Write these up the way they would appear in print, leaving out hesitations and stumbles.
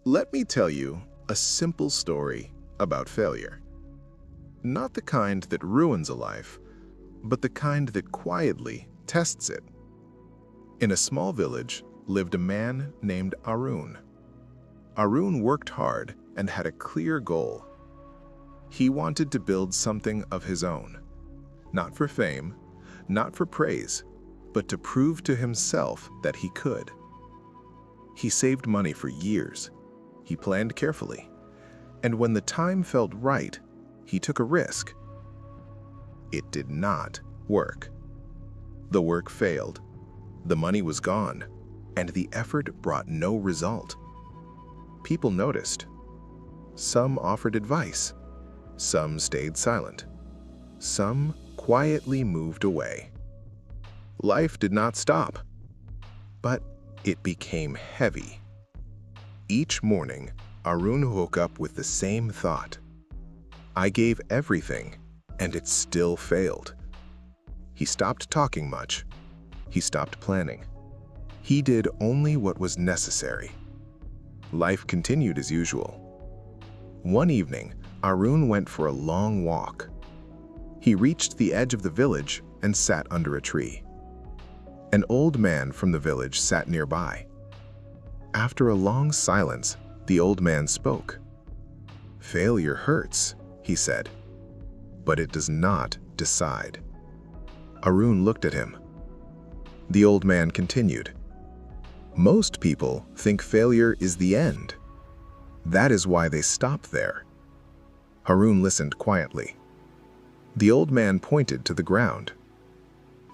Let me tell you a simple story about failure. Not the kind that ruins a life, but the kind that quietly tests it. In a small village lived a man named Arun. Arun worked hard and had a clear goal. He wanted to build something of his own, not for fame, not for praise, but to prove to himself that he could. He saved money for years. He planned carefully, and when the time felt right, he took a risk. It did not work. The work failed, the money was gone, and the effort brought no result. People noticed. Some offered advice. Some stayed silent. Some quietly moved away. Life did not stop, but it became heavy. Each morning, Arun woke up with the same thought. I gave everything, and it still failed. He stopped talking much. He stopped planning. He did only what was necessary. Life continued as usual. One evening, Arun went for a long walk. He reached the edge of the village and sat under a tree. An old man from the village sat nearby. After a long silence, the old man spoke. "Failure hurts," he said, "but it does not decide." Arun looked at him. The old man continued, "Most people think failure is the end. That is why they stop there." Arun listened quietly. The old man pointed to the ground.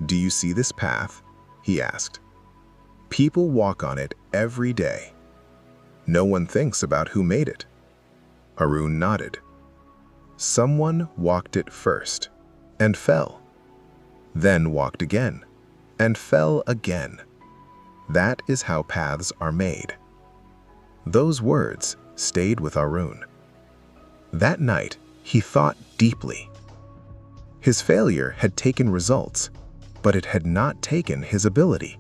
"Do you see this path?" he asked. "People walk on it every day. No one thinks about who made it." Arun nodded. "Someone walked it first and fell, then walked again and fell again. That is how paths are made." Those words stayed with Arun. That night, he thought deeply. His failure had taken results, but it had not taken his ability.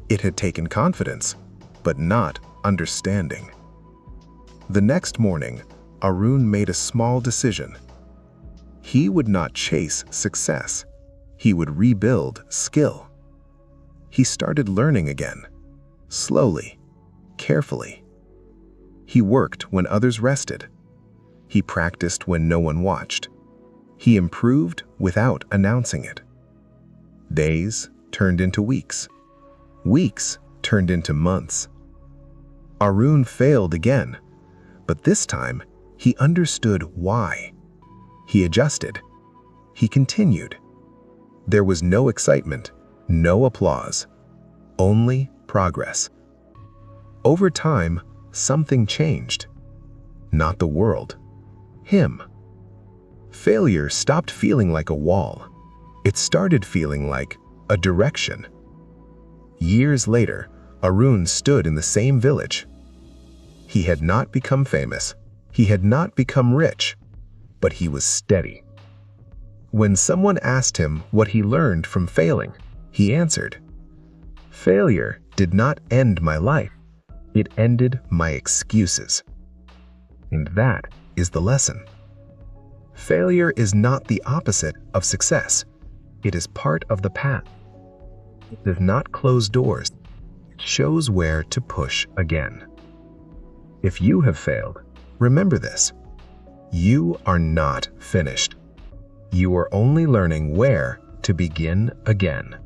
It had taken confidence, but not understanding. The next morning, Arun made a small decision. He would not chase success. He would rebuild skill. He started learning again, slowly, carefully. He worked when others rested. He practiced when no one watched. He improved without announcing it. Days turned into weeks. Weeks turned into months. Arun failed again, but this time he understood why. He adjusted. He continued. There was no excitement, no applause, only progress. Over time, something changed. Not the world, him. Failure stopped feeling like a wall. It started feeling like a direction. Years later, Arun stood in the same village. He had not become famous. He had not become rich, but he was steady. When someone asked him what he learned from failing, he answered, "Failure did not end my life. It ended my excuses." And that is the lesson. Failure is not the opposite of success. It is part of the path. It does not close doors. It shows where to push again. If you have failed, remember this. You are not finished. You are only learning where to begin again.